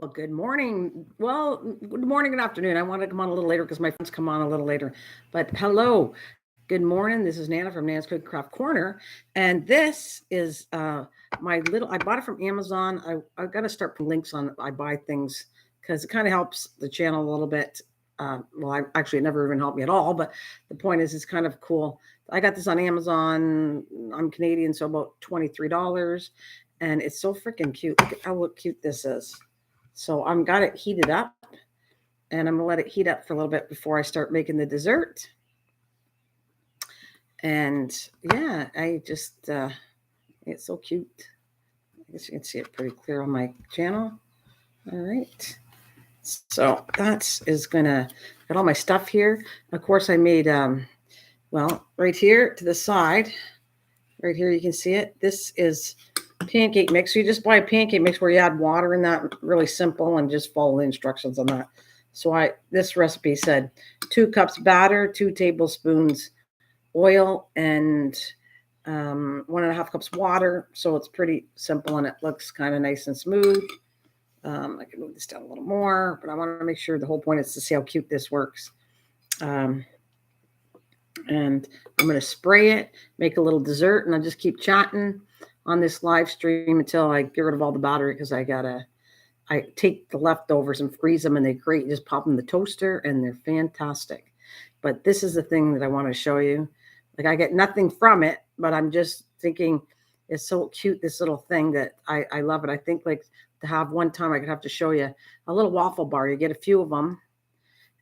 Well, good morning. Well, good morning, good afternoon. I wanted to come on a little later because my friends come on a little later. But hello, good morning. This is Nana from Nana's Cookie Craft Corner, and this is my little. I bought it from Amazon. I got to start putting links on. I buy things because it kind of helps the channel a little bit. Well, I actually it never even helped me at all. But the point is, it's kind of cool. I got this on Amazon. I'm Canadian, so about $23, and it's so freaking cute. Look at how cute this is. So I'm got it heated up and I'm gonna let it heat up for a little bit before I start making the dessert. And yeah, I just it's so cute. I guess you can see it pretty clear on my channel. All right. So that's is gonna got all my stuff here. Of course I made well right here to the side. Right here you can see it. This is pancake mix. So you just buy a pancake mix where you add water in that, really simple, and just follow the instructions on that. So this recipe said 2 cups batter, 2 tablespoons oil, and 1.5 cups water. So it's pretty simple and it looks kind of nice and smooth. I can move this down a little more, but I want to make sure the whole point is to see how cute this works. And I'm going to spray it, make a little dessert, and I'll just keep chatting on this live stream until I get rid of all the battery because I take the leftovers and freeze them and they're great. You just pop them in the toaster and they're fantastic. But this is the thing that I want to show you. Like I get nothing from it, but I'm just thinking it's so cute, this little thing that I love it. I think like to have one time I could have to show you a little waffle bar. You get a few of them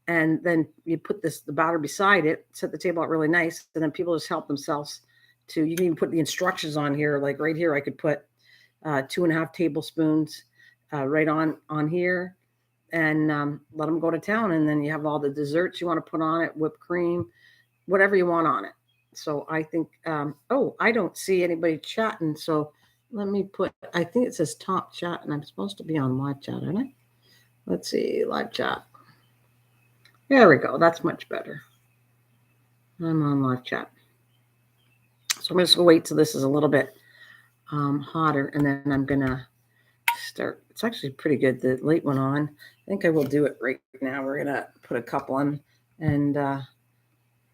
and then you put the batter beside it, set the table out really nice, and then people just help themselves to, you can even put the instructions on here. Like right here, I could put 2.5 tablespoons right on here and let them go to town. And then you have all the desserts you want to put on it, whipped cream, whatever you want on it. So I think, oh, I don't see anybody chatting. So let me I think it says top chat and I'm supposed to be on live chat, aren't I? Let's see, live chat. There we go. That's much better. I'm on live chat. So I'm just going to wait till this is a little bit hotter, and then I'm going to start. It's actually pretty good. The light went on. I think I will do it right now. We're going to put a couple on and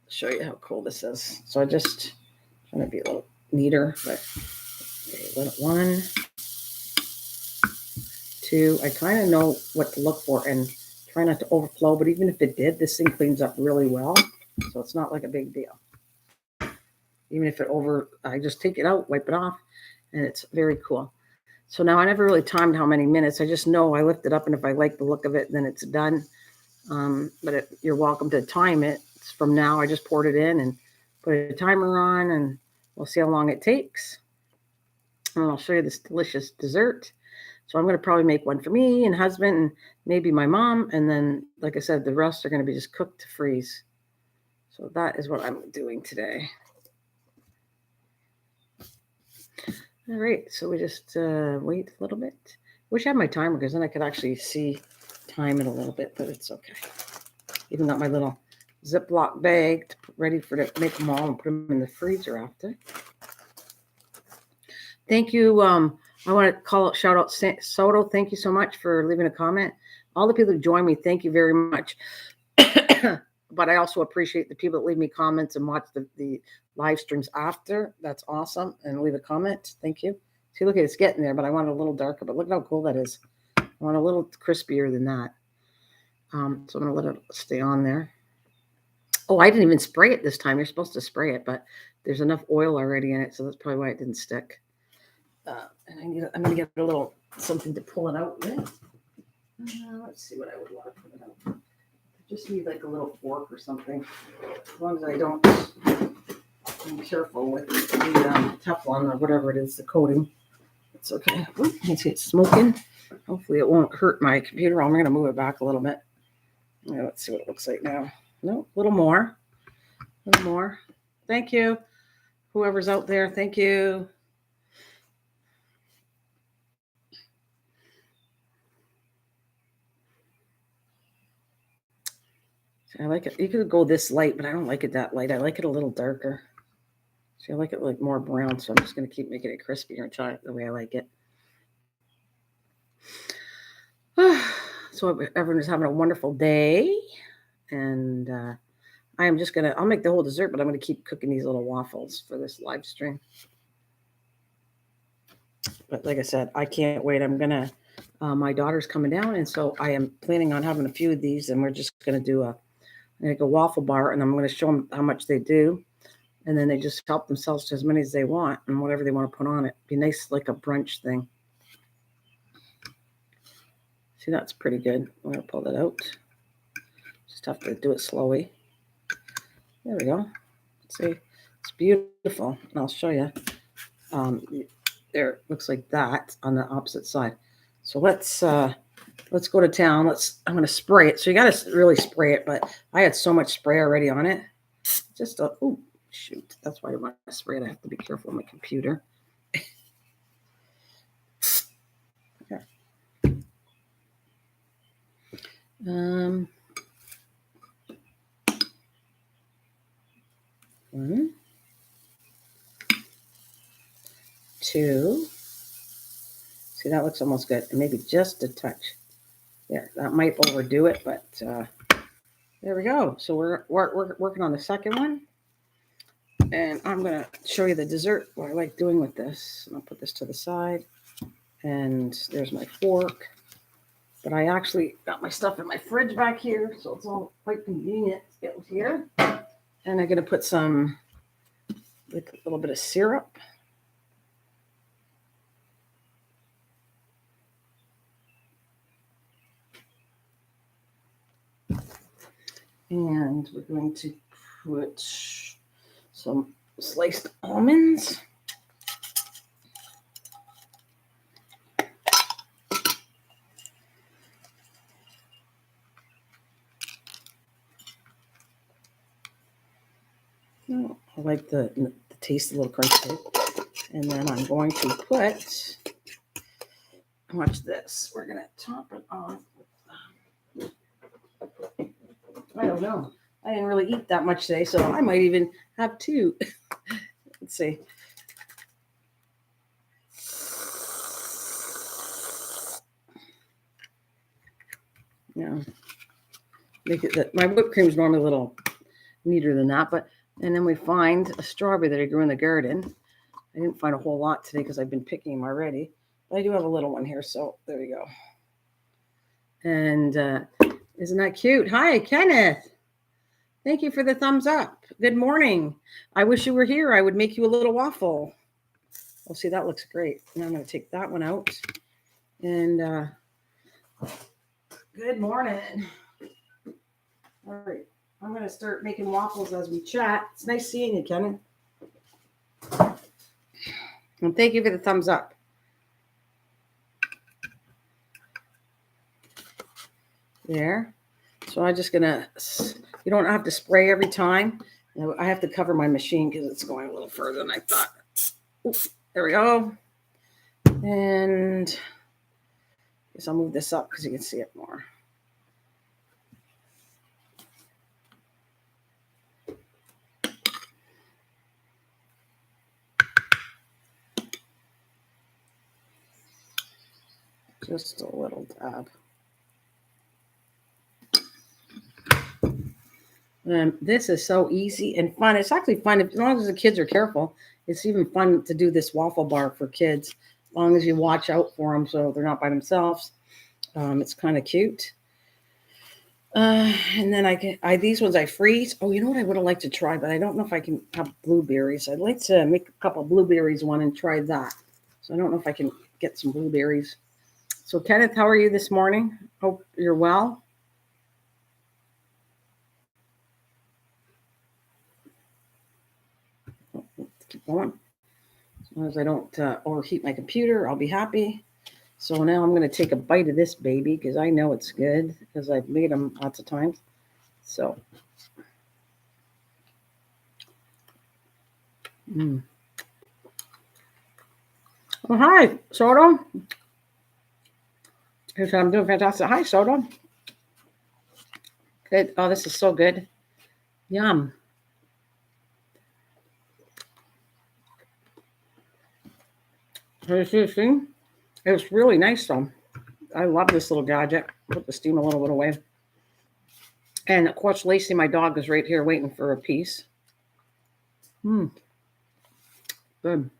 show you how cool this is. So I just trying to be a little neater, but okay, 1, 2. I kind of know what to look for and try not to overflow, but even if it did, this thing cleans up really well. So it's not like a big deal. Even if I just take it out, wipe it off, and it's very cool. So now I never really timed how many minutes. I just know I lift it up, and if I like the look of it, then it's done. But you're welcome to time it. It's from now. I just poured it in and put a timer on, and we'll see how long it takes. And I'll show you this delicious dessert. So I'm going to probably make one for me and husband and maybe my mom. And then, like I said, the rest are going to be just cooked to freeze. So that is what I'm doing today. All right, so we just wait a little bit. Wish I had my timer because then I could actually time it a little bit, but it's okay. Even got my little Ziploc bag ready to make them all and put them in the freezer after. Thank you. I want to shout out Soto. Thank you so much for leaving a comment. All the people who join me, thank you very much. But I also appreciate the people that leave me comments and watch the live streams after. That's awesome. And leave a comment. Thank you. See, look, it's getting there, but I want it a little darker. But look how cool that is. I want a little crispier than that. So I'm going to let it stay on there. Oh, I didn't even spray it this time. You're supposed to spray it, but there's enough oil already in it, so that's probably why it didn't stick. And I'm going to get a little something to pull it out with. Let's see what I would want to put it out. Just need like a little fork or something. As long as I'm careful with the Teflon or whatever it is, the coating. It's okay. Ooh, you can see it's smoking. Hopefully it won't hurt my computer. I'm going to move it back a little bit. Let's see what it looks like now. No, a little more. A little more. Thank you. Whoever's out there, thank you. I like it. You could go this light, but I don't like it that light. I like it a little darker. See, I like it like more brown, so I'm just going to keep making it crispier and try it the way I like it. So everyone is having a wonderful day. And I am just I'll make the whole dessert, but I'm going to keep cooking these little waffles for this live stream. But like I said, I can't wait. I'm going to, my daughter's coming down. And so I am planning on having a few of these. And we're just going to do a waffle bar. And I'm going to show them how much they do. And then they just help themselves to as many as they want and whatever they want to put on it. Be nice, like a brunch thing. See, that's pretty good. I'm going to pull that out. Just have to do it slowly. There we go. See, it's beautiful. And I'll show you. There, it looks like that on the opposite side. So let's go to town. I'm going to spray it. So you got to really spray it, but I had so much spray already on it. Just oh shoot. That's why I want to spray it. I have to be careful with my computer. Okay. 1, 2. See, that looks almost good. And maybe just a touch. There, that might overdo it, but there we go. So we're working on the second one. And I'm going to show you the dessert, what I like doing with this. And I'll put this to the side. And there's my fork. But I actually got my stuff in my fridge back here, so it's all quite convenient to get here. And I'm going to put some, like a little bit of syrup. And we're going to put some sliced almonds. Oh, I like the taste a little crunchy. And then I'm going to put, watch this. We're going to top it off with, I don't know. I didn't really eat that much today, so I might even have 2. Let's see. Yeah. Make it that my whipped cream is normally a little neater than that, but and then we find a strawberry that I grew in the garden. I didn't find a whole lot today because I've been picking them already, but I do have a little one here, so there you go. And isn't that cute? Hi, Kenneth. Thank you for the thumbs up. Good morning. I wish you were here. I would make you a little waffle. Oh, see, that looks great. Now I'm going to take that one out. And good morning. All right. I'm going to start making waffles as we chat. It's nice seeing you, Kenneth. And thank you for the thumbs up. There. So I'm just going to, you don't have to spray every time. I have to cover my machine because it's going a little further than I thought. Oops, there we go. And I guess I'll move this up because you can see it more. Just a little dab. This is so easy and fun. It's actually fun as long as the kids are careful. It's even fun to do this waffle bar for kids, as long as you watch out for them so they're not by themselves. It's kind of cute. And then these ones I freeze. Oh, you know what I would have liked to try, but I don't know if I can have blueberries. I'd like to make a couple of blueberries one and try that. So I don't know if I can get some blueberries. So Kenneth, how are you this morning? Hope you're well. Keep going. As long as I don't overheat my computer, I'll be happy. So now I'm going to take a bite of this baby because I know it's good because I've made them lots of times. So. Oh, hi, Soda. I'm doing fantastic. Hi, Soda. Good. Oh, this is so good. Yum. See, it's really nice, though. I love this little gadget. Put the steam a little bit away. And of course, Lacey, my dog, is right here waiting for a piece. Good.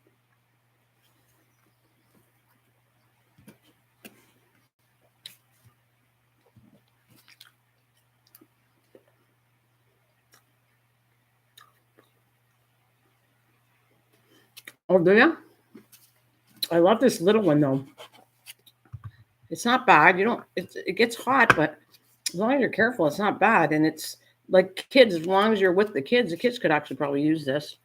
Oh, do you? I love this little one though. It's not bad. It gets hot, but as long as you're careful, it's not bad. And it's like kids, as long as you're with the kids could actually probably use this.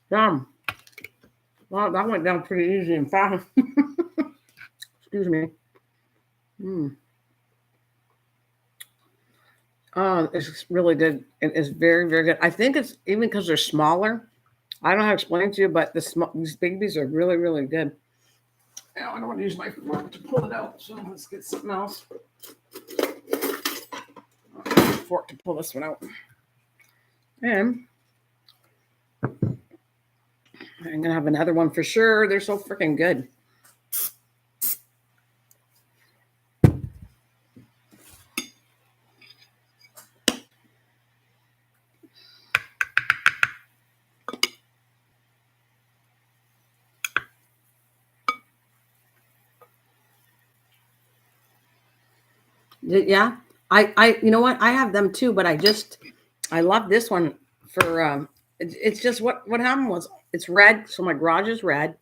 Yum. Wow, that went down pretty easy and fast. Excuse me. Oh, it's really good. It is very, very good. I think it's even because they're smaller. I don't know how to explain to you, but these babies are really, really good. Now I don't want to use my fork to pull it out, so let's get something else. Fork to pull this one out. And I'm gonna have another one for sure. They're so freaking good. Yeah, you know what? I have them too, but I love this one for. It's just what happened was it's red, so my garage is red.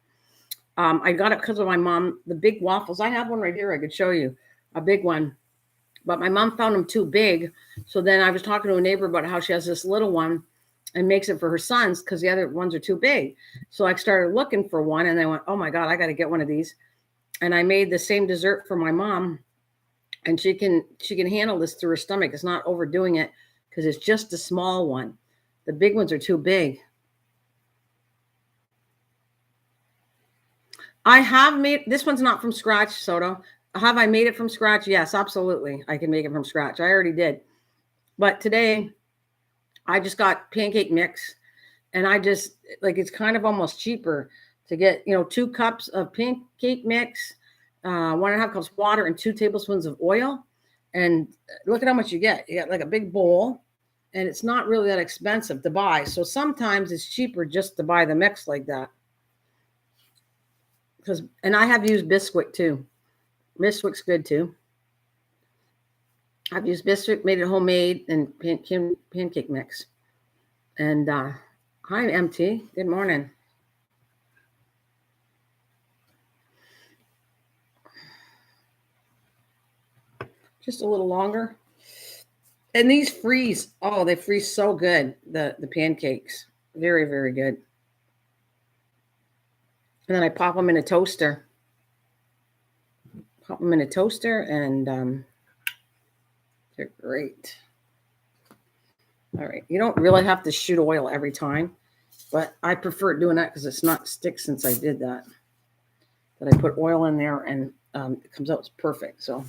I got it because of my mom. The big waffles. I have one right here. I could show you a big one, but my mom found them too big. So then I was talking to a neighbor about how she has this little one and makes it for her sons because the other ones are too big. So I started looking for one, and I went, "Oh my god, I got to get one of these." And I made the same dessert for my mom, and she can handle this through her stomach. It's not overdoing it because it's just a small one. The big ones are too big. I have made this one's not from scratch, Soto. Have I made it from scratch? Yes, absolutely. I can make it from scratch. I already did. But today I just got pancake mix, and I just like it's kind of almost cheaper to get, 2 cups of pancake mix, 1.5 cups of water, and 2 tablespoons of oil. And look at how much you get. You get like a big bowl, and it's not really that expensive to buy. So sometimes it's cheaper just to buy the mix like that. And I have used Bisquick too. Bisquick's good too. I've used Bisquick, made it homemade, and pancake mix. And hi, MT. Good morning. Just a little longer. And these freeze. Oh, they freeze so good. The pancakes. Very, very good. And then I pop them in a toaster. Pop them in a toaster, and they're great. All right. You don't really have to shoot oil every time, but I prefer doing that because it's not stick since I did that. That I put oil in there, and it comes out perfect. So.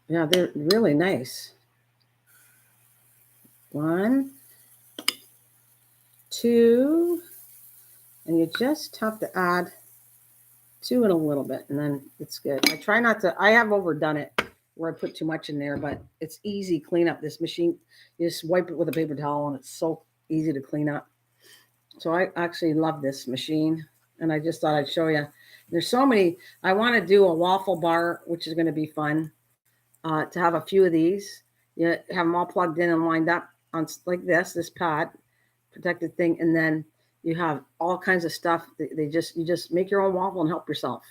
Yeah, they're really nice. 1, 2, and you just have to add 2 and a little bit, and then it's good. I try not to. I have overdone it where I put too much in there, but it's easy clean up. This machine, you just wipe it with a paper towel, and it's so easy to clean up. So I actually love this machine, and I just thought I'd show you. There's so many. I want to do a waffle bar, which is going to be fun. To have a few of these, you have them all plugged in and lined up on like this pad protected thing, and then you have all kinds of stuff. You just make your own waffle and help yourself.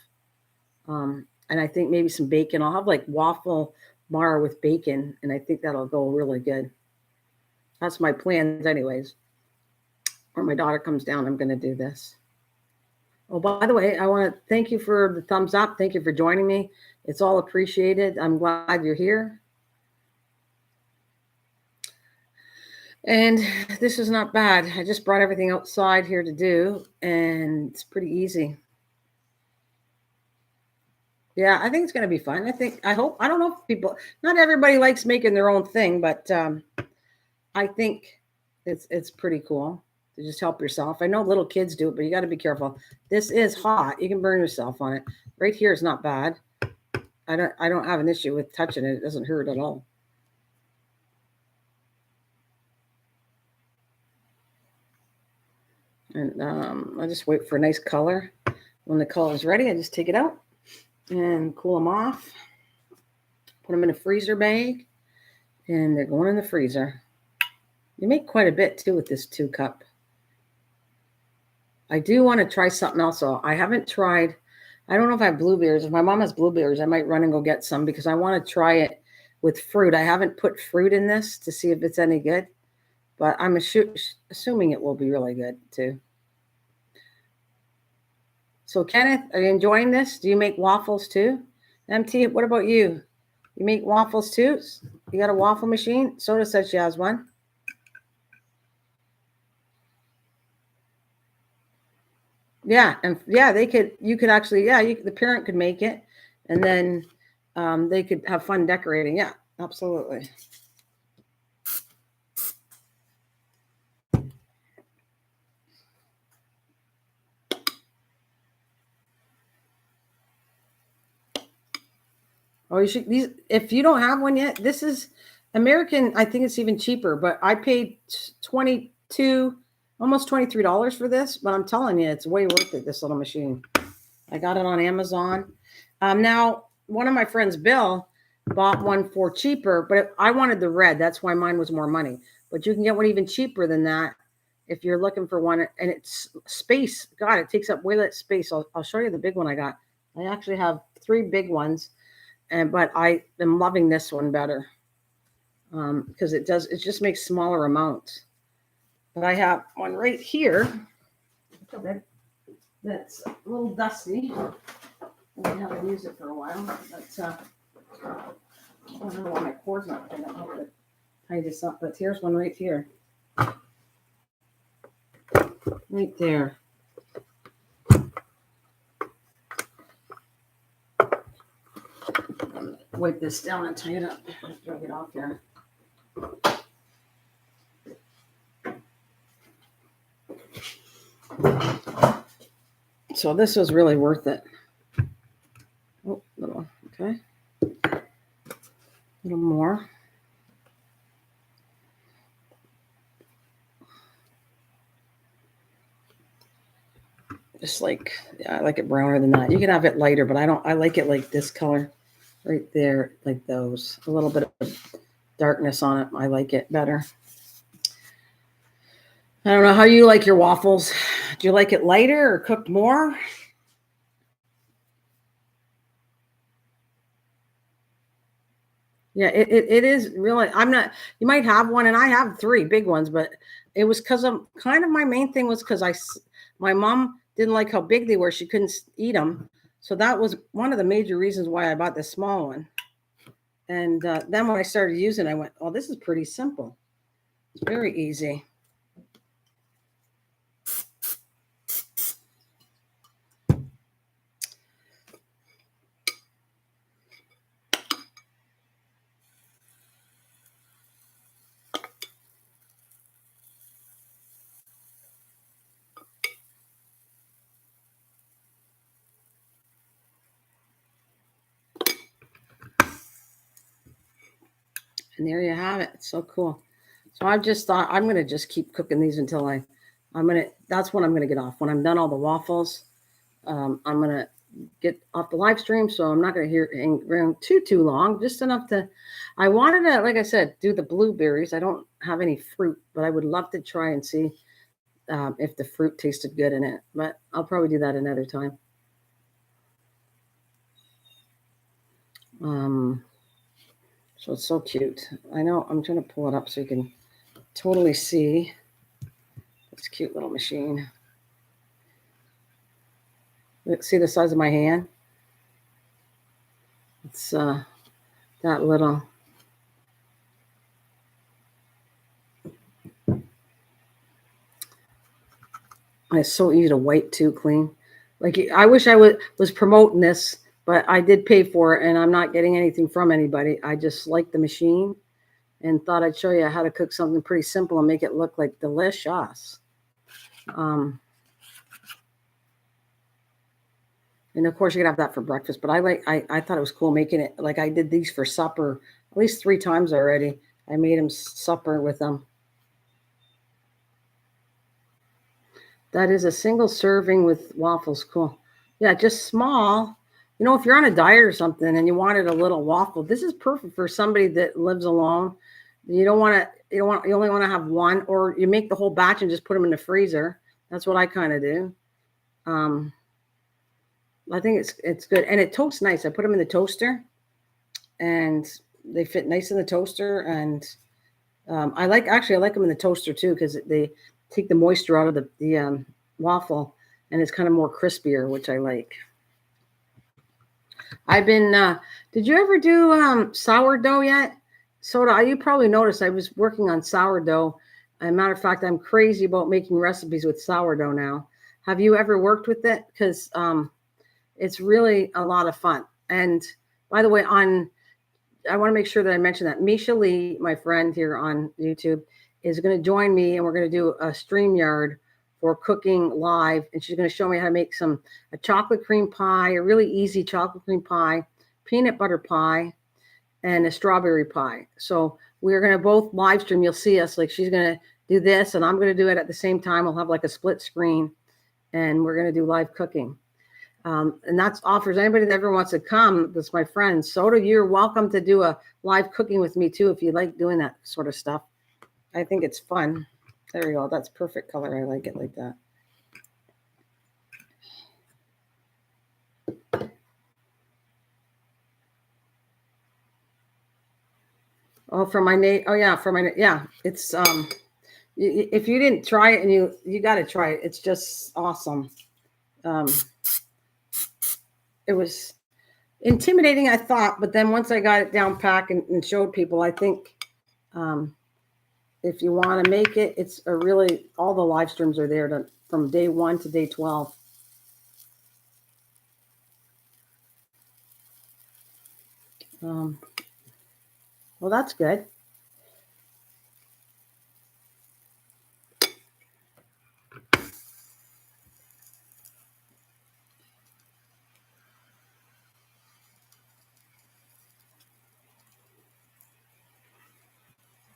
And I think maybe some bacon. I'll have like waffle bar with bacon, and I think that'll go really good. That's my plans, anyways. When my daughter comes down, I'm going to do this. Oh, by the way, I want to thank you for the thumbs up. Thank you for joining me. It's all appreciated. I'm glad you're here. And this is not bad. I just brought everything outside here to do, and it's pretty easy. Yeah, I think it's going to be fun. I don't know if not everybody likes making their own thing, but I think it's pretty cool to just help yourself. I know little kids do it, but you got to be careful. This is hot. You can burn yourself on it. Right here is not bad. I don't have an issue with touching it. It doesn't hurt at all. And I just wait for a nice color. When the color is ready, I just take it out and cool them off. Put them in a freezer bag, and they're going in the freezer. You make quite a bit too with this 2-cup. I do want to try something else. So I haven't tried. I don't know if I have blueberries. If my mom has blueberries, I might run and go get some because I want to try it with fruit. I haven't put fruit in this to see if it's any good, but I'm assuming it will be really good too. So Kenneth, are you enjoying this? Do you make waffles too? MT, what about you? You make waffles too? You got a waffle machine? Soda said she has one. Yeah, and yeah, you could actually, the parent could make it, and then they could have fun decorating. Yeah, absolutely. Oh, you should these if you don't have one yet. This is American. I think it's even cheaper, but I paid 22, almost $23 for this. But I'm telling you, it's way worth it. This little machine. I got it on Amazon. Now, one of my friends, Bill, bought one for cheaper, but I wanted the red. That's why mine was more money. But you can get one even cheaper than that if you're looking for one. And it's space. God, it takes up way less space. I'll show you the big one I got. I actually have 3 big ones, but I am loving this one better because it just makes smaller amounts. But I have one right here that's a little dusty. I haven't used it for a while. But I don't know why my cord's not putting up. To tie this up. But here's one right here. Right there. Wipe this down and tie it up. Drag it off there. So this was really worth it. Oh, little, okay. A little more. Just like, yeah, I like it browner than that. You can have it lighter, but I like it like this color right there, like those. A little bit of darkness on it. I like it better. I don't know how you like your waffles. Do you like it lighter or cooked more? Yeah, it is really. You might have one, and I have 3 big ones, but it was because of kind of my main thing was because my mom didn't like how big they were. She couldn't eat them. So that was one of the major reasons why I bought this small one. And then when I started using it, I went, oh, this is pretty simple. It's very easy. And there you have it. It's so cool. So I just thought I'm going to just keep cooking these until that's when I'm going to get off. When I'm done all the waffles, I'm going to get off the live stream. So I'm not going to hang around too long, just enough I wanted to, like I said, do the blueberries. I don't have any fruit, but I would love to try and see if the fruit tasted good in it, but I'll probably do that another time. So it's so cute. I know I'm trying to pull it up so you can totally see this cute little machine. See the size of my hand? It's that little. It's so easy to wipe too, clean. Like I wish I was promoting this But I did pay for it, and I'm not getting anything from anybody. I just like the machine and thought I'd show you how to cook something pretty simple and make it look like delicious. And of course, you could have that for breakfast. But I thought it was cool making it like I did these for supper at least 3 times already. I made them supper with them. That is a single serving with waffles. Cool. Yeah, just small. You know, if you're on a diet or something and you wanted a little waffle, this is perfect for somebody that lives alone. You don't want to. You only want to have one, or you make the whole batch and just put them in the freezer. That's what I kind of do. I think it's good, and it toasts nice. I put them in the toaster, and they fit nice in the toaster. And I like them in the toaster too because they take the moisture out of the waffle, and it's kind of more crispier, which I like. I've been. Did you ever do sourdough yet? Soda. You probably noticed I was working on sourdough. As a matter of fact, I'm crazy about making recipes with sourdough now. Have you ever worked with it? Because it's really a lot of fun. And by the way, I want to make sure that I mention that Misha Lee, my friend here on YouTube, is going to join me, and we're going to do a StreamYard for cooking live, and she's going to show me how to make a chocolate cream pie, a really easy chocolate cream pie, peanut butter pie, and a strawberry pie. So we're going to both live stream. You'll see us, like she's going to do this, and I'm going to do it at the same time. We'll have like a split screen, and we're going to do live cooking. And that's offers anybody that ever wants to come. That's my friend. Soda, you're welcome to do a live cooking with me too if you like doing that sort of stuff. I think it's fun. There we go. That's perfect color. I like it like that. Oh, for my name. Oh yeah, It's if you didn't try it, and you got to try it. It's just awesome. It was intimidating, I thought, but then once I got it down pat and showed people, I think if you want to make it, it's a really, all the live streams are there from day 1 to day 12. Well, that's good.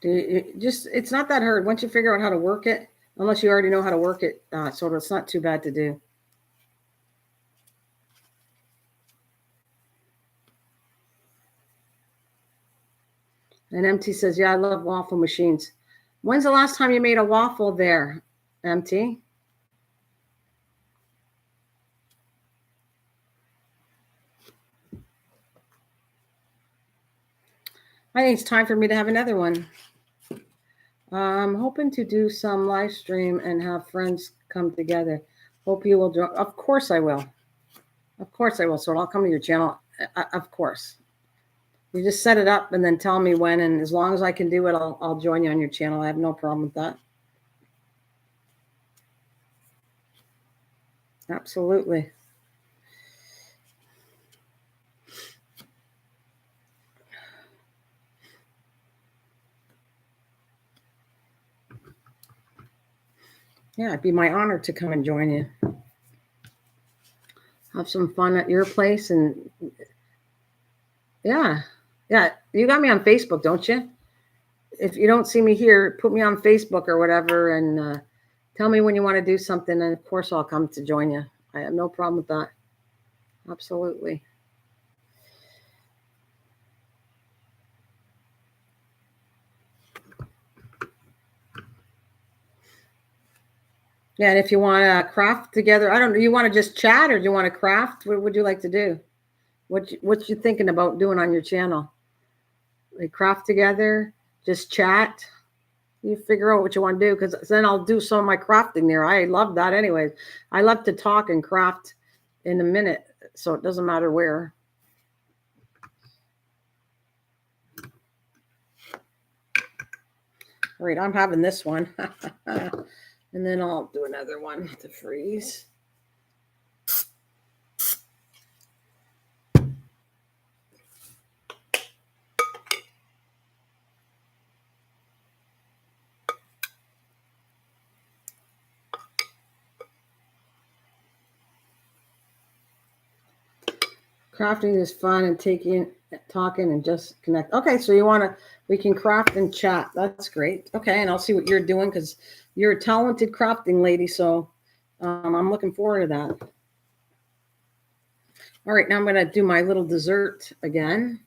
It's not that hard once you figure out how to work it, unless you already know how to work it. So it's not too bad to do. And MT says, yeah, I love waffle machines. When's the last time you made a waffle there, MT? I think it's time for me to have another one. I'm hoping to do some live stream and have friends come together. Hope you will join. Of course I will. Of course I will. So I'll come to your channel. Of course. You just set it up and then tell me when. And as long as I can do it, I'll join you on your channel. I have no problem with that. Absolutely. Yeah, it'd be my honor to come and join you. Have some fun at your place. And yeah, you got me on Facebook, don't you? If you don't see me here, put me on Facebook or whatever, and tell me when you want to do something. And of course, I'll come to join you. I have no problem with that. Absolutely. Yeah, and if you want to craft together, I don't know, you want to just chat or do you want to craft? What would you like to do? What you thinking about doing on your channel? Like craft together, just chat. You figure out what you want to do, because then I'll do some of my crafting there. I love that anyways. I love to talk and craft in a minute, so it doesn't matter where. All right, I'm having this one. And then I'll do another one to freeze. Crafting is fun and talking and just connect. Okay, so we can craft and chat. That's great. Okay, and I'll see what you're doing because you're a talented crafting lady. So I'm looking forward to that. All right, now I'm going to do my little dessert again.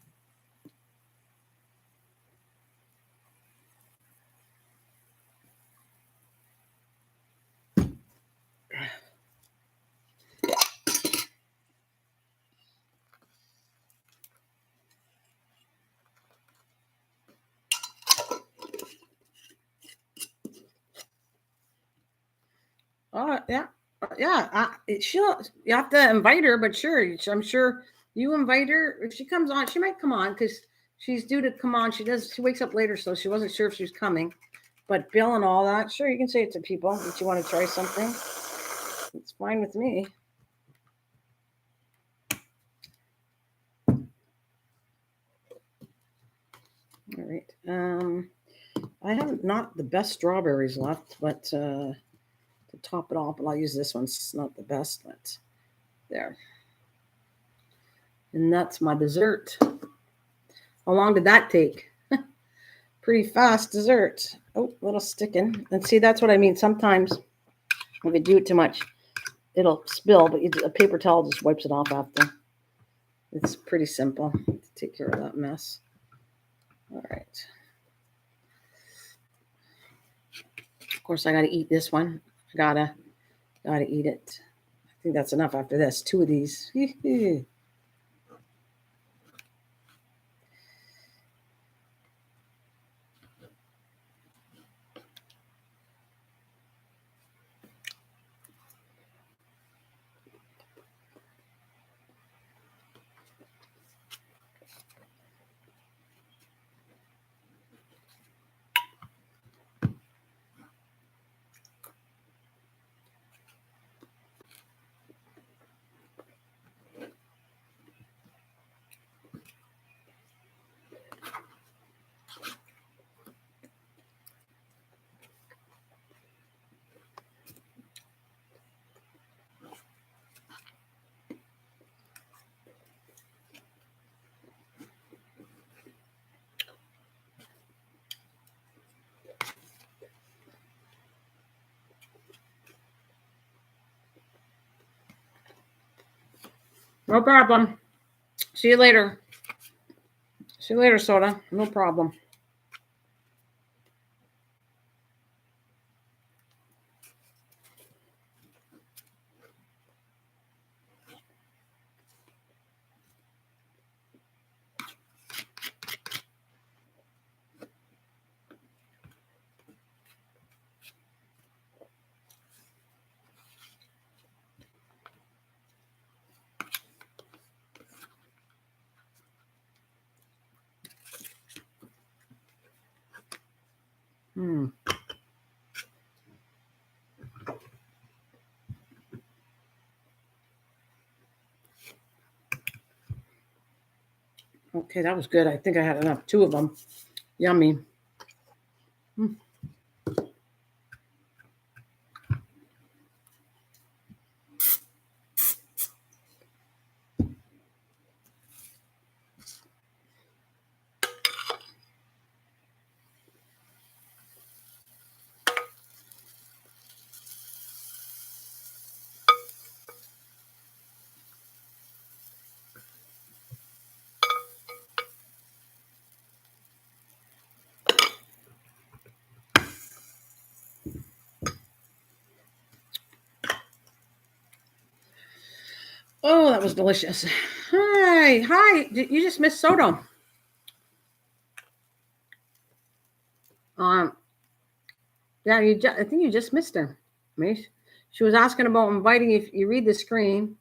Yeah. You have to invite her, but sure, I'm sure you invite her. If she comes on, she might come on because she's due to come on. She wakes up later, so she wasn't sure if she was coming. But Bill and all that, sure, you can say it to people that you want to try something. It's fine with me. All right. I have not the best strawberries left, but to top it off, but I'll use this one. It's not the best, but there. And that's my dessert. How long did that take? Pretty fast dessert. Oh, a little sticking. And see, that's what I mean. Sometimes if you do it too much, it'll spill, but a paper towel just wipes it off after. It's pretty simple to take care of that mess. All right. Of course, I got to eat this one. I gotta eat it. I think that's enough after this. 2 of these. No problem. See you later. See you later, Soda. No problem. Okay, that was good. I think I had enough. 2 of them. Yummy. Oh, that was delicious. Hi. You just missed Soda. Yeah, I think you just missed her. She was asking about inviting. If you read the screen,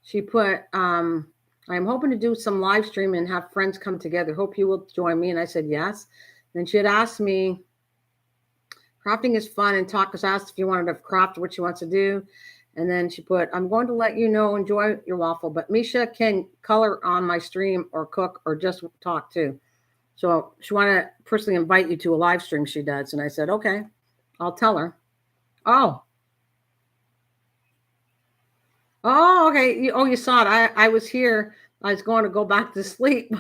she put, I'm hoping to do some live stream and have friends come together. Hope you will join me. And I said yes. Then she had asked me, crafting is fun, and Talk was asked if you wanted to craft what she wants to do. And then she put, I'm going to let you know, enjoy your waffle, but Misha can color on my stream or cook or just talk too. So she wanted to personally invite you to a live stream she does. And I said, okay, I'll tell her. Oh, okay. You saw it. I was here I was going to go back to sleep.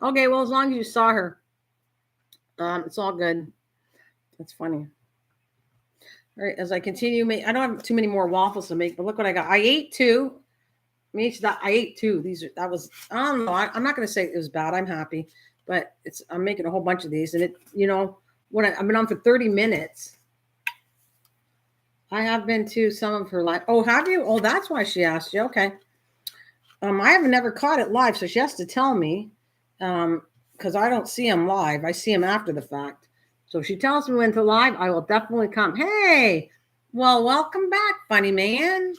Okay, well, as long as you saw her, it's all good. That's funny. All right, as I continue, I don't have too many more waffles to make, but look what I got. I ate two. I ate two. I don't know. I'm not going to say it was bad. I'm happy, but I'm making a whole bunch of these, and I've been on for 30 minutes. I have been to some of her live. Oh, have you? Oh, that's why she asked you. Okay. I have never caught it live, so she has to tell me, because I don't see them live. I see them after the fact. So if she tells me when to live, I will definitely come. Hey, well, welcome back, funny man.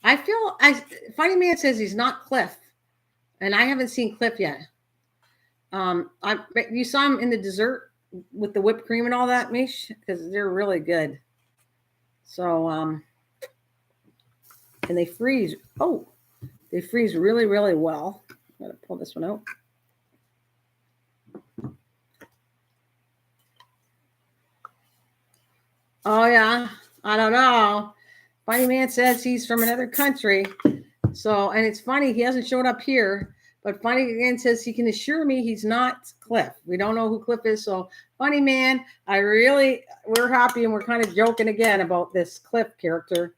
Funny man says he's not Cliff, and I haven't seen Cliff yet. You saw him in the dessert with the whipped cream and all that, Mish, because they're really good. So, and they freeze. Oh, they freeze really, really well. I'm gonna pull this one out. Oh yeah, I don't know. Funny man says he's from another country. So, and it's funny, he hasn't showed up here, but Funny again says he can assure me he's not Cliff. We don't know who Cliff is. So, Funny man, we're happy, and we're kind of joking again about this Cliff character.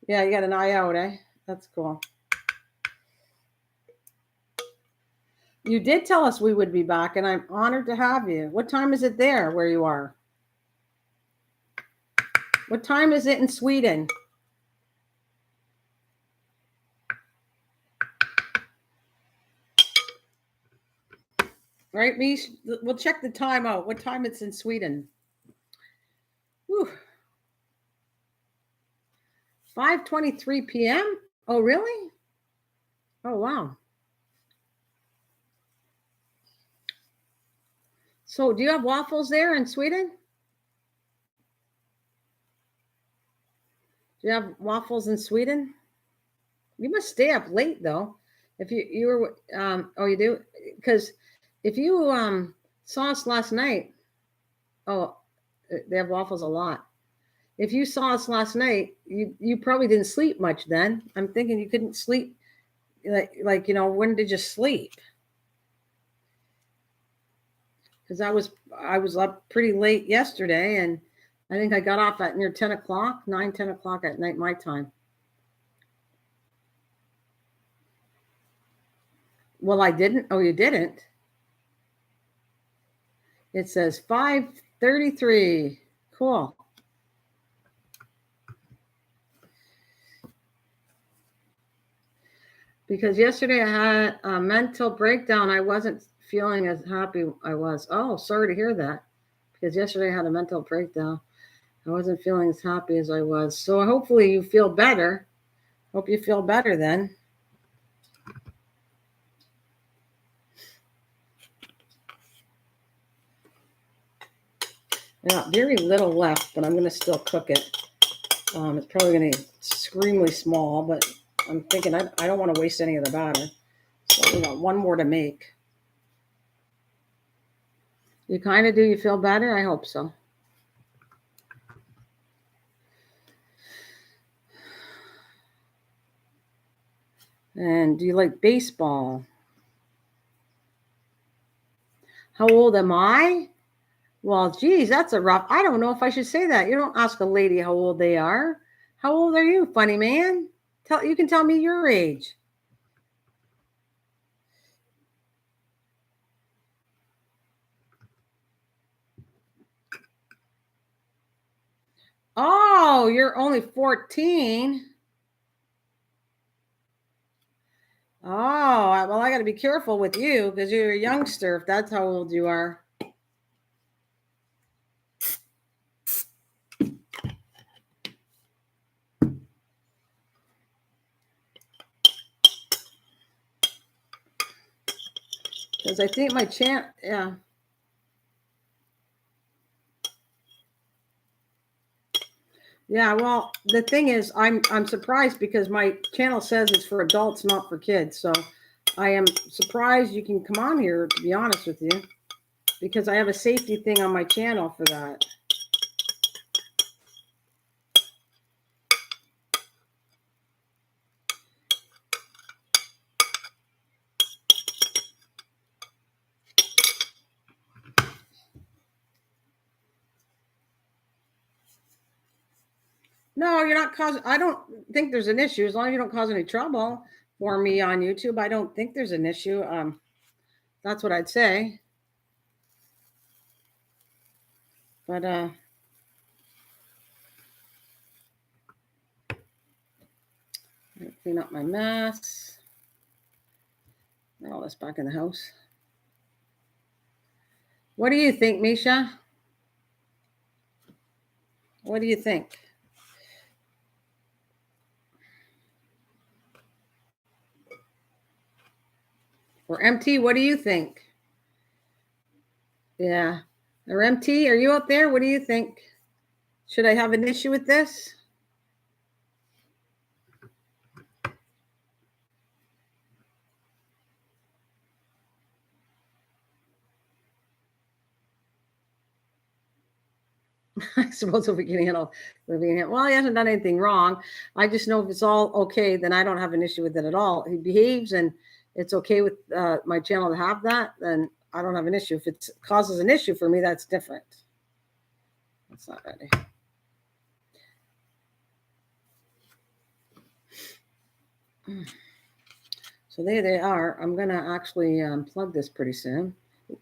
Yeah, you got an eye out, eh? That's cool. You did tell us we would be back, and I'm honored to have you. What time is it there where you are? What time is it in Sweden? Right, Mish? We'll check the time out. What time it's in Sweden? Whew. 5:23 p.m. Oh, really? Oh, wow. So, do you have waffles there in Sweden? Do you have waffles in Sweden? You must stay up late though. If you were oh, you do, because if you saw us last night, oh, they have waffles a lot. If you saw us last night, you probably didn't sleep much then. I'm thinking you couldn't sleep. Like when did you sleep? Because I was up pretty late yesterday, and I think I got off at near 10 o'clock, 10 o'clock at night, my time. Well, I didn't. Oh, you didn't? It says 5:33. Cool. Because yesterday I had a mental breakdown. I wasn't feeling as happy I was. Oh, sorry to hear that. Because yesterday I had a mental breakdown. I wasn't feeling as happy as I was. So hopefully you feel better. Hope you feel better then. Yeah, very little left, but I'm going to still cook it. It's probably going to be extremely small, but I'm thinking I don't want to waste any of the batter. So we got one more to make. You kind of do? You feel better? I hope so. And do you like baseball? How old am I? Well, geez, that's a rough. I don't know if I should say that. You don't ask a lady how old they are. How old are you, funny man? You can tell me your age. Oh, you're only 14. Oh, well, I got to be careful with you because you're a youngster if that's how old you are. Because I think my yeah. Yeah, well, the thing is, I'm surprised because my channel says it's for adults, not for kids. So I am surprised you can come on here, to be honest with you, because I have a safety thing on my channel for that. No, you're not causing, I don't think there's an issue. As long as you don't cause any trouble for me on YouTube, I don't think there's an issue. That's what I'd say. But clean up my mess. All this back in the house. What do you think, Misha? What do you think? Or MT, what do you think? Yeah. Or MT, are you out there? What do you think? Should I have an issue with this? I suppose if we can handle living in, well, he hasn't done anything wrong. I just know if it's all okay, then I don't have an issue with it at all. He behaves and it's okay with my channel to have that, then I don't have an issue. If it causes an issue for me, that's different. That's not ready. So there they are. I'm going to actually plug this pretty soon.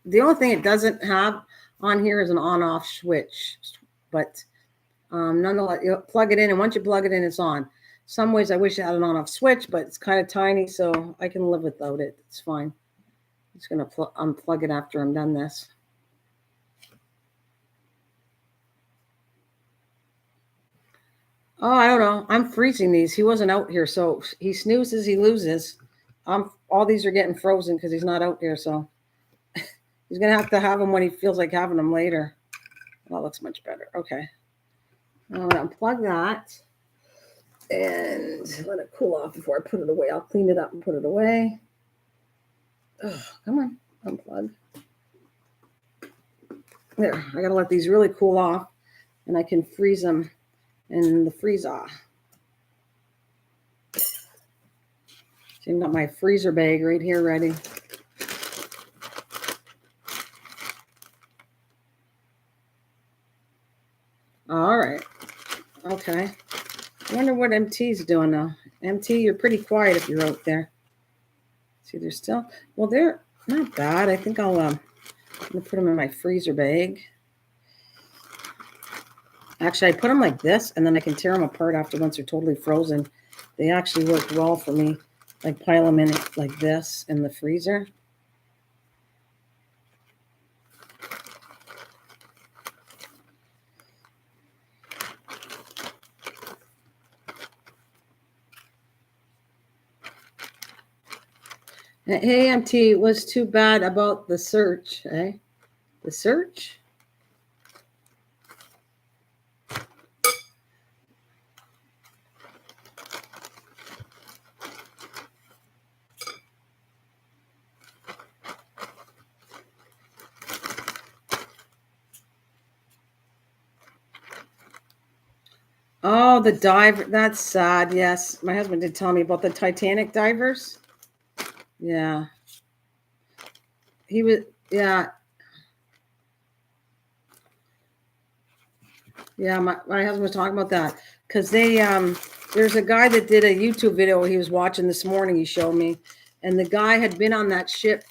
The only thing it doesn't have on here is an on-off switch, but nonetheless, you plug it in, and once you plug it in, it's on. Some ways I wish it had an on-off switch, but it's kind of tiny, so I can live without it. It's fine. I'm just going to unplug it after I'm done this. Oh, I don't know. I'm freezing these. He wasn't out here, so he snoozes, he loses. All these are getting frozen because he's not out here, so he's going to have them when he feels like having them later. That looks much better. Okay. I'm going to unplug that and let it cool off before I put it away. I'll clean it up and put it away. Oh, come on. Unplug. There. I got to let these really cool off, and I can freeze them in the freezer. So I've got my freezer bag right here ready. All right. Okay. I wonder what MT's doing now. MT, you're pretty quiet if you're out there. See, they're still, well, they're not bad. I think I'm going to put them in my freezer bag. Actually, I put them like this, and then I can tear them apart after once they're totally frozen. They actually work well for me. Like pile them in it like this in the freezer. Hey, MT, it was too bad about the search, eh? The search? Oh, the diver. That's sad. Yes. My husband did tell me about the Titanic divers. Yeah. He was, yeah. Yeah, my husband was talking about that because there's a guy that did a YouTube video he was watching this morning. He showed me, and the guy had been on that ship.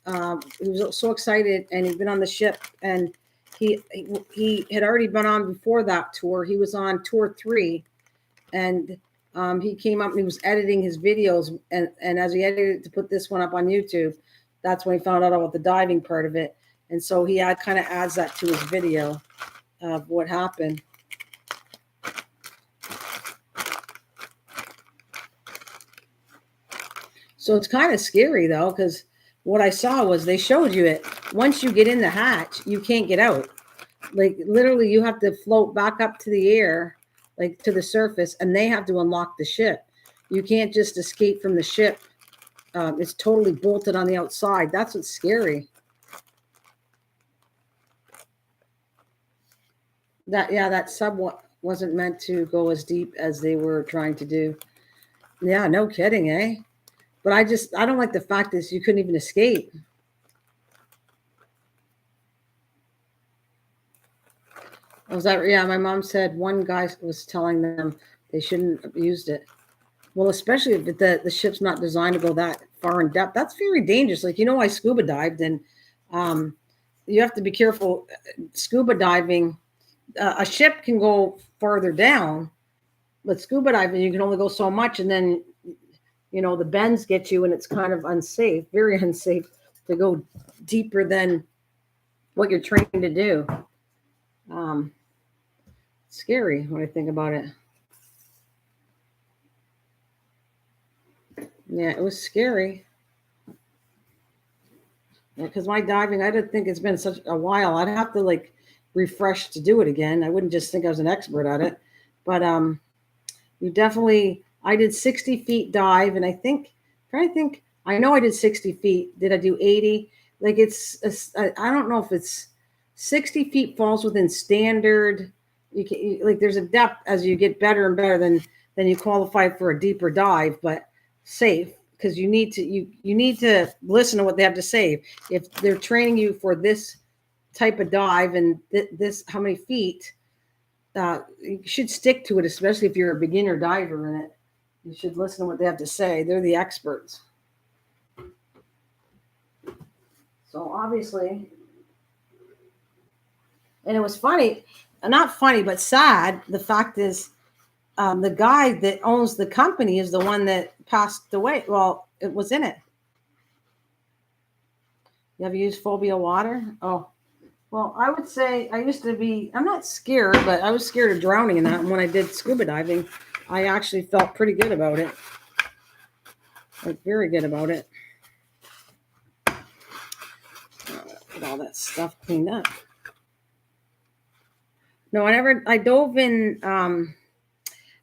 He was so excited, and he'd been on the ship, and he had already been on before that tour. He was on tour 3, and he came up and he was editing his videos, and as he edited it to put this one up on YouTube, that's when he found out about the diving part of it, and so he kind of adds that to his video of what happened. So it's kind of scary though, because what I saw was they showed you it. Once you get in the hatch, you can't get out. Like literally you have to float back up to the air, like to the surface, and they have to unlock the ship. You can't just escape from the ship. It's totally bolted on the outside. That's what's scary. That sub wasn't meant to go as deep as they were trying to do. Yeah, no kidding, eh? But I don't like the fact that you couldn't even escape. Was that? Yeah, my mom said one guy was telling them they shouldn't have used it. Well, especially if the ship's not designed to go that far in depth. That's very dangerous. Like, I scuba dived, and um, you have to be careful. Scuba diving, a ship can go farther down, but scuba diving, you can only go so much, and then the bends get you, and it's kind of unsafe, very unsafe to go deeper than what you're trained to do. Um, Scary when I think about it. Yeah, it was scary. Because my diving, I didn't think it's been such a while. I'd have to like refresh to do it again. I wouldn't just think I was an expert at it. But you definitely, I did 60 feet dive, and trying to think, I know I did 60 feet. Did I do 80? Like I don't know if it's 60 feet falls within standard. Like there's a depth as you get better and better, then you qualify for a deeper dive, but safe because you need to listen to what they have to say. If they're training you for this type of dive and this how many feet, you should stick to it, especially if you're a beginner diver in it. You should listen to what they have to say. They're the experts. So obviously, and it was funny, not funny, but sad. The fact is, the guy that owns the company is the one that passed away. Well, it was in it. You ever used phobia water? Oh, well, I would say I used to be, I'm not scared, but I was scared of drowning in that. And when I did scuba diving, I actually felt pretty good about it. Like, very good about it. Get all that stuff cleaned up. No, I dove in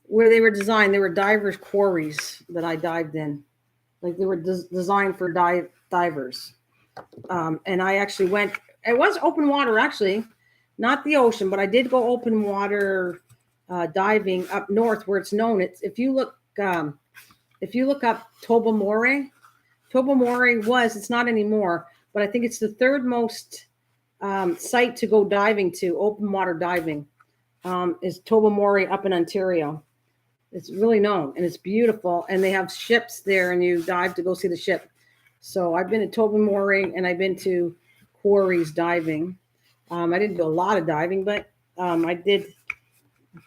where they were designed. They were divers' quarries that I dived in. Like they were designed for divers. And I actually went, it was open water actually, not the ocean, but I did go open water diving up north where it's known. It's if you look up Tobermory it's not anymore, but I think it's the third most site to go diving to, open water diving, is Tobermory up in Ontario. It's really known and it's beautiful, and they have ships there, and you dive to go see the ship. So I've been to Tobermory and I've been to quarries diving. I didn't do a lot of diving, but I did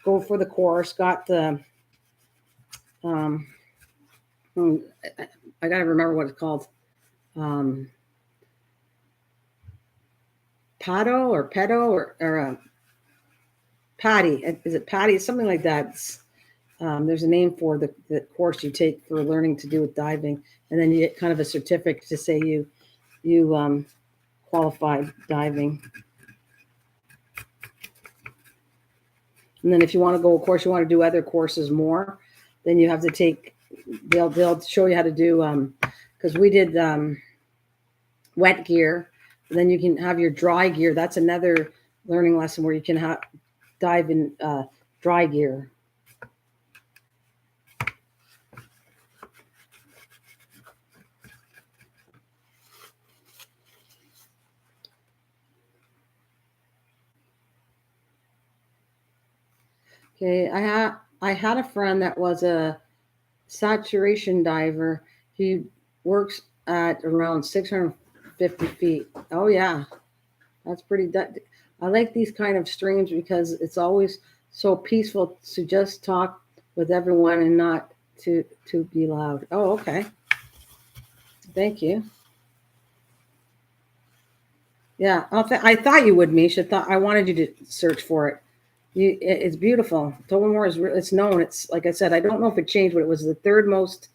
go for the course. Got the I got to remember what it's called. Paddle or pedo or patty. Is it patty? It's something like that. There's a name for the course you take for learning to do with diving, and then you get kind of a certificate to say you qualified diving. And then if you want to go, of course, you want to do other courses more, then you have to take. They'll show you how to do because we did wet gear. Then you can have your dry gear. That's another learning lesson where you can dive in dry gear. Okay, I had a friend that was a saturation diver. He works at around 650 feet. Oh yeah, that's pretty. I like these kind of streams because it's always so peaceful to just talk with everyone and not to be loud. Oh, okay. Thank you. Yeah, I thought you would, Misha. I wanted you to search for it. It's beautiful. Tobermory is it's known. It's like I said. I don't know if it changed, but it was the third most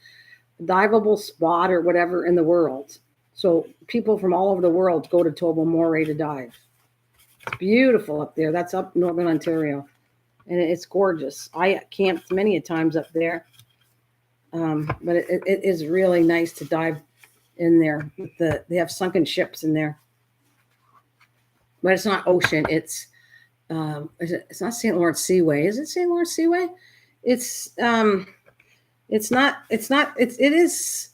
diveable spot or whatever in the world. So people from all over the world go to Tobermory to dive. It's beautiful up there. That's up northern Ontario, and it's gorgeous. I camped many a times up there, but it is really nice to dive in there. They have sunken ships in there, but it's not ocean. It's not St. Lawrence Seaway. Is it St. Lawrence Seaway? It's not. It is.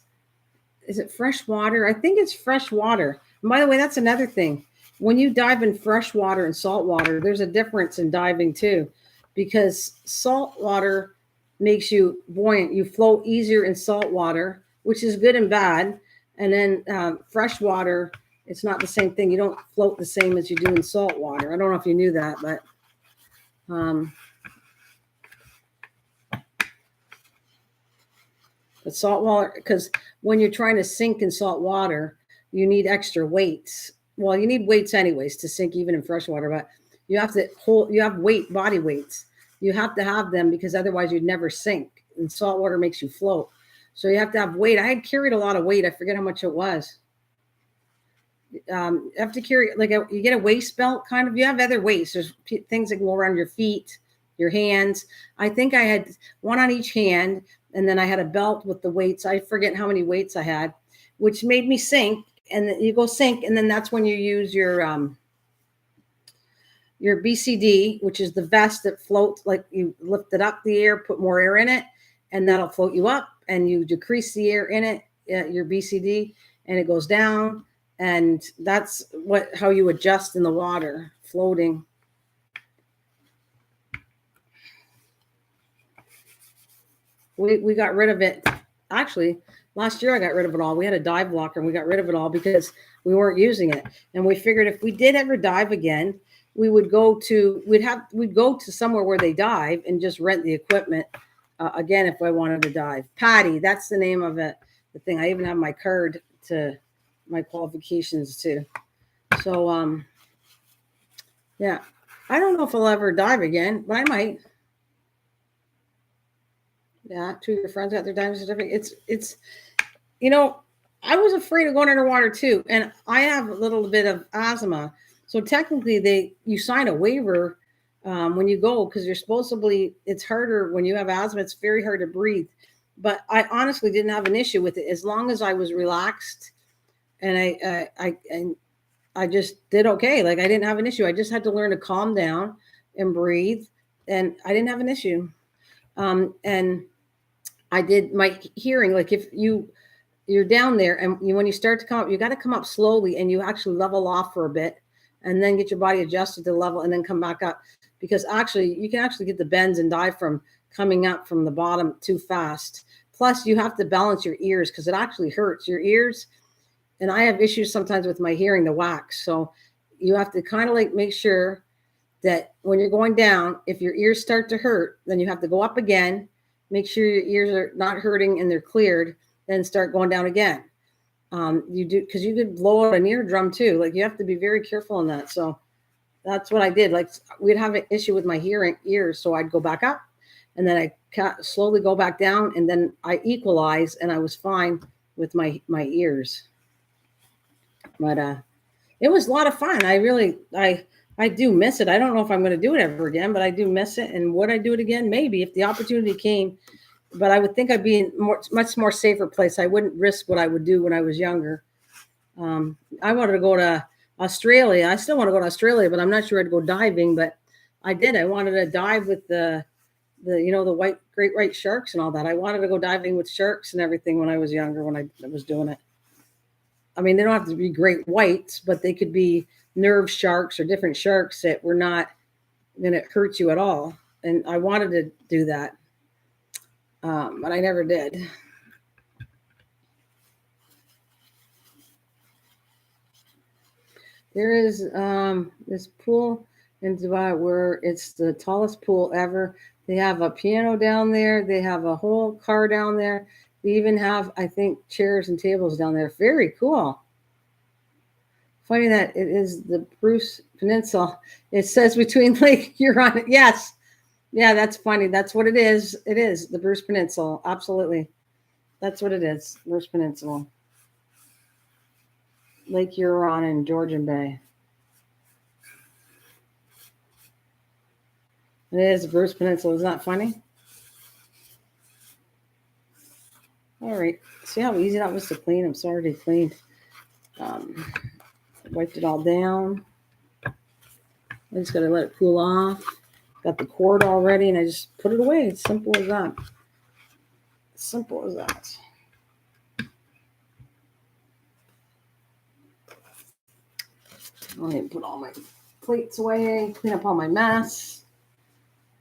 Is it fresh water? I think it's fresh water. And by the way, that's another thing. when you dive in fresh water and salt water, there's a difference in diving too, because salt water makes you buoyant. You float easier in salt water, which is good and bad. And then fresh water, it's not the same thing. You don't float the same as you do in salt water. I don't know if you knew that, but salt water, because when you're trying to sink in salt water, you need extra weights. Well, you need weights anyways to sink even in fresh water, but you have to hold, you have body weights. You have to have them because otherwise you'd never sink. And salt water makes you float. So you have to have weight. I had carried a lot of weight. I forget how much it was. You have to carry you get a waist belt kind of. You have other weights. There's things that go around your feet, your hands. I think I had one on each hand, and then I had a belt with the weights. I forget how many weights I had, which made me sink. And then you go sink, and then that's when you use your BCD, which is the vest that floats. Like you lift it up the air, put more air in it, and that'll float you up. And you decrease the air in it, your BCD, and it goes down. And that's how you adjust in the water, floating. We got rid of it. Actually, last year I got rid of it all. We had a dive locker and we got rid of it all because we weren't using it. And we figured if we did ever dive again, we'd go to somewhere where they dive and just rent the equipment again if I wanted to dive. Patty, that's the name of it. The thing. I even have my card to my qualifications too. So yeah, I don't know if I'll ever dive again, but I might. Yeah, two of your friends got their diving certificate. It's I was afraid of going underwater too, and I have a little bit of asthma. So technically, you sign a waiver when you go because you're supposedly it's harder when you have asthma. It's very hard to breathe. But I honestly didn't have an issue with it as long as I was relaxed, and I just did okay. Like I didn't have an issue. I just had to learn to calm down and breathe, and I didn't have an issue. And I did my hearing. Like if you're down there and when you start to come up, you got to come up slowly and you actually level off for a bit and then get your body adjusted to the level and then come back up, because actually you can actually get the bends and dive from coming up from the bottom too fast. Plus you have to balance your ears because it actually hurts your ears. And I have issues sometimes with my hearing, the wax. So you have to kind of like make sure that when you're going down, if your ears start to hurt, then you have to go up again, make sure your ears are not hurting and they're cleared, then start going down again. You do, because you could blow out an eardrum too. Like you have to be very careful in that. So that's what I did. Like we'd have an issue with my ears. So I'd go back up and then I slowly go back down and then I equalize and I was fine with my ears. But it was a lot of fun. I do miss it. I don't know if I'm going to do it ever again, but I do miss it. And would I do it again? Maybe if the opportunity came. But I would think I'd be in much more safer place. I wouldn't risk what I would do when I was younger. I wanted to go to Australia. I still want to go to Australia, but I'm not sure I'd go diving. But I did. I wanted to dive with the great white sharks and all that. I wanted to go diving with sharks and everything when I was younger, when I was doing it. I mean, they don't have to be great whites, but they could be nerve sharks or different sharks that were not going to hurt you at all. And I wanted to do that. But I never did. There is this pool in Dubai where it's the tallest pool ever. They have a piano down there. They have a whole car down there. They even have, I think, chairs and tables down there. Very cool. Funny that it is the Bruce Peninsula. It says between Lake Huron. Yes. Yeah, that's funny. That's what it is. It is the Bruce Peninsula. Absolutely. That's what it is. Bruce Peninsula. Lake Huron and Georgian Bay. It is the Bruce Peninsula. Isn't that funny? All right. See how easy that was to clean? I'm sorry to clean. Wiped it all down. I just got to let it cool off. Got the cord already, and I just put it away. It's simple as that. Simple as that. I didn't put all my plates away, clean up all my mess.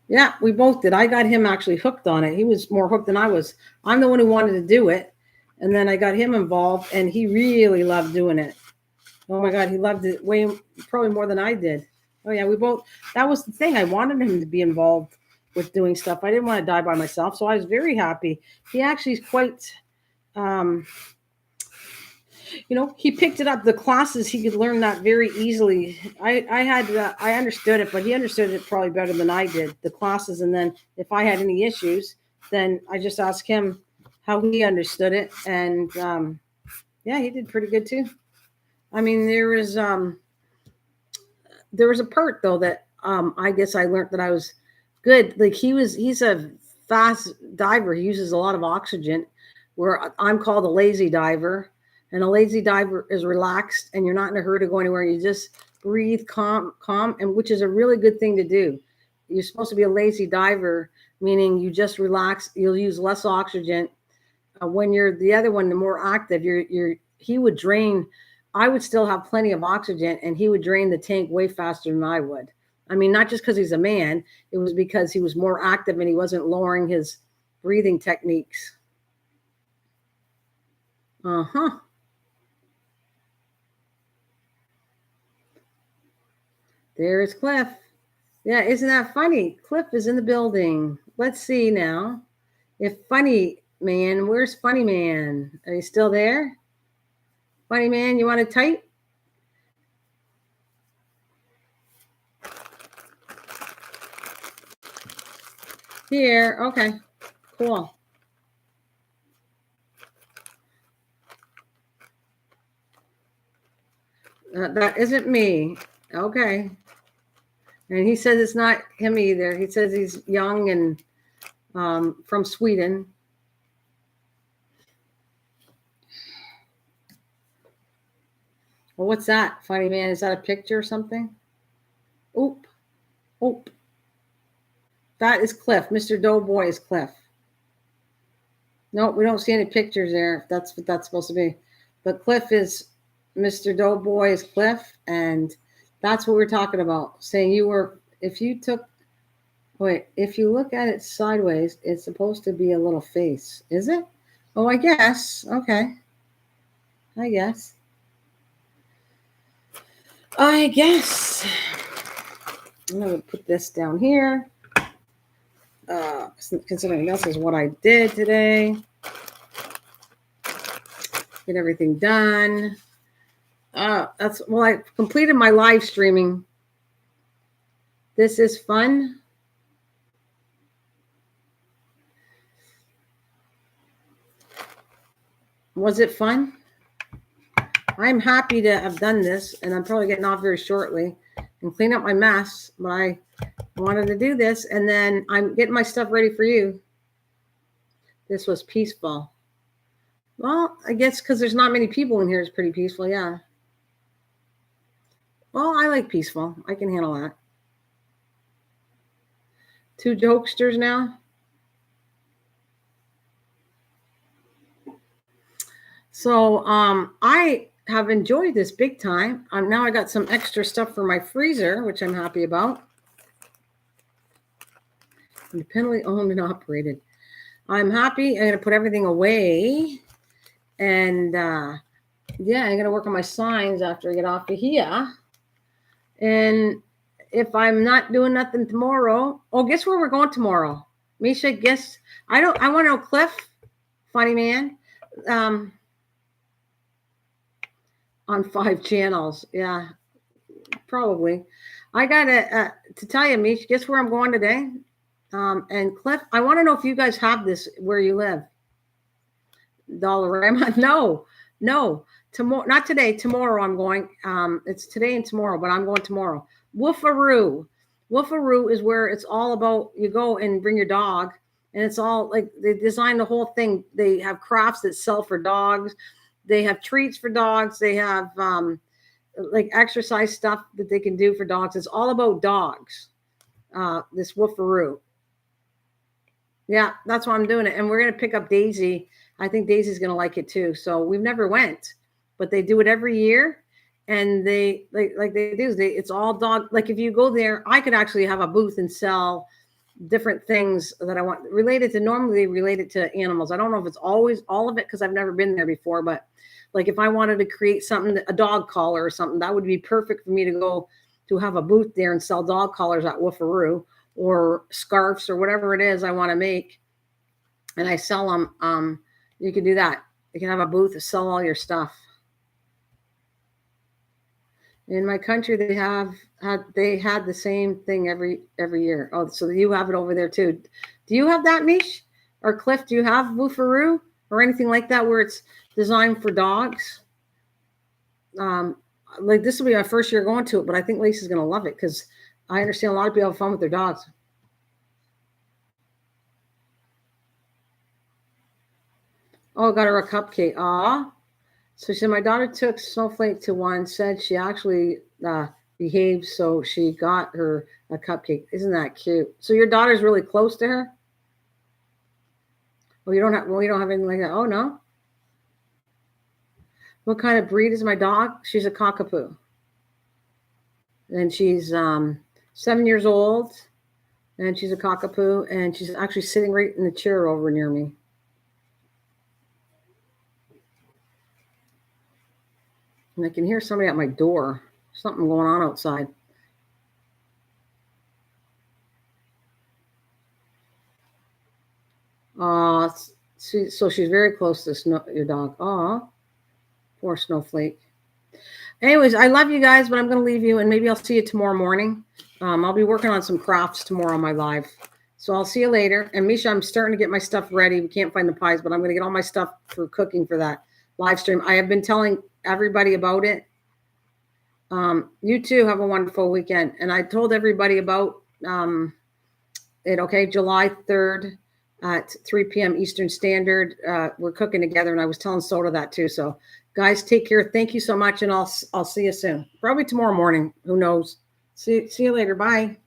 Yeah, we both did. I got him actually hooked on it. He was more hooked than I was. I'm the one who wanted to do it. And then I got him involved, and he really loved doing it. Oh my God, he loved it probably more than I did. Oh yeah, we both, that was the thing. I wanted him to be involved with doing stuff. I didn't want to die by myself. So I was very happy. He actually is quite, he picked it up. The classes, he could learn that very easily. I understood it, but he understood it probably better than I did, the classes. And then if I had any issues, then I just asked him how he understood it. And yeah, he did pretty good too. I mean, there was a part though that I guess I learned that I was good. Like he's a fast diver. He uses a lot of oxygen, where I'm called a lazy diver. And a lazy diver is relaxed, and you're not in a hurry to go anywhere. You just breathe, calm, and which is a really good thing to do. You're supposed to be a lazy diver, meaning you just relax. You'll use less oxygen. When you're the other one, the more active, he would drain. I would still have plenty of oxygen, and he would drain the tank way faster than I would. I mean, not just because he's a man. It was because he was more active and he wasn't lowering his breathing techniques. Uh-huh. There's Cliff. Yeah, isn't that funny? Cliff is in the building. Let's see now. If Funny Man, where's Funny Man? Are you still there? Funny Man, you want to type? Here, okay, cool. That isn't me. Okay. And he says it's not him either. He says he's young and from Sweden. Well, what's that, Funny Man? Is that a picture or something? Oop. Oop. That is Cliff. Mr. Doughboy is Cliff. No, we don't see any pictures there, if that's what that's supposed to be. But Cliff is Mr. Doughboy is Cliff, and that's what we're talking about. Saying if you look at it sideways, it's supposed to be a little face. Is it? Oh, I guess. Okay. I guess. I'm going to put this down here. Considering this is what I did today. Get everything done. I completed my live streaming. This is fun. Was it fun? I'm happy to have done this, and I'm probably getting off very shortly and clean up my mess, but I wanted to do this, and then I'm getting my stuff ready for you. This was peaceful. Well, I guess because there's not many people in here, it's pretty peaceful, yeah. Well, I like peaceful. I can handle that. 2 jokesters now. So I have enjoyed this big time. Now I got some extra stuff for my freezer, which I'm happy about. Independently owned and operated. I'm happy. I'm going to put everything away. And yeah, I'm going to work on my signs after I get off of here. And if I'm not doing nothing tomorrow, guess where we're going tomorrow? Misha, guess. I want to know, Cliff, Funny Man. On 5 channels. Yeah, probably. I got to tell you, Mish, guess where I'm going today? And Cliff, I want to know if you guys have this where you live. Dollarama? No. Tomorrow, not today. Tomorrow I'm going. It's today and tomorrow, but I'm going tomorrow. Woofaroo. Woofaroo is where it's all about. You go and bring your dog, and it's all like they designed the whole thing. They have crafts that sell for dogs. They have treats for dogs. They have like exercise stuff that they can do for dogs. It's all about dogs. This Woofaroo. Yeah, that's why I'm doing it. And we're going to pick up Daisy. I think Daisy's going to like it too. So we've never went, but they do it every year. and they like they do. It's all dog. Like if you go there, I could actually have a booth and sell different things that I want normally related to animals. I don't know if it's always all of it because I've never been there before, but like if I wanted to create something, a dog collar or something, that would be perfect for me to go to have a booth there and sell dog collars at Woofaroo or scarves or whatever it is I want to make. And I sell them. You can do that. You can have a booth to sell all your stuff. In my country, they had the same thing every year. Oh, so you have it over there too. Do you have that, Mish or Cliff? Do you have Woofaroo or anything like that where it's designed for dogs? Like this will be my first year going to it, but I think Lisa's going to love it because I understand a lot of people have fun with their dogs. Oh, got her a cupcake. Aw. So she said, my daughter took Snowflake to one, said she actually behaved, so she got her a cupcake. Isn't that cute? So your daughter's really close to her? Well, you don't have anything like that. Oh, no. What kind of breed is my dog? She's a cockapoo. And she's 7 years old, and she's a cockapoo, and she's actually sitting right in the chair over near me. And I can hear somebody at my door. Something going on outside. So she's very close to your dog. Aw, poor Snowflake. Anyways, I love you guys, but I'm going to leave you, and maybe I'll see you tomorrow morning. I'll be working on some crafts tomorrow on my live. So I'll see you later. And Misha, I'm starting to get my stuff ready. We can't find the pies, but I'm going to get all my stuff for cooking for that live stream. I have been telling everybody about it. You too have a wonderful weekend. And I told everybody about it. Okay, July 3rd at 3 p.m. Eastern Standard. We're cooking together, and I was telling Soda that too. So guys, take care. Thank you so much, and I'll see you soon. Probably tomorrow morning. Who knows? See you later. Bye.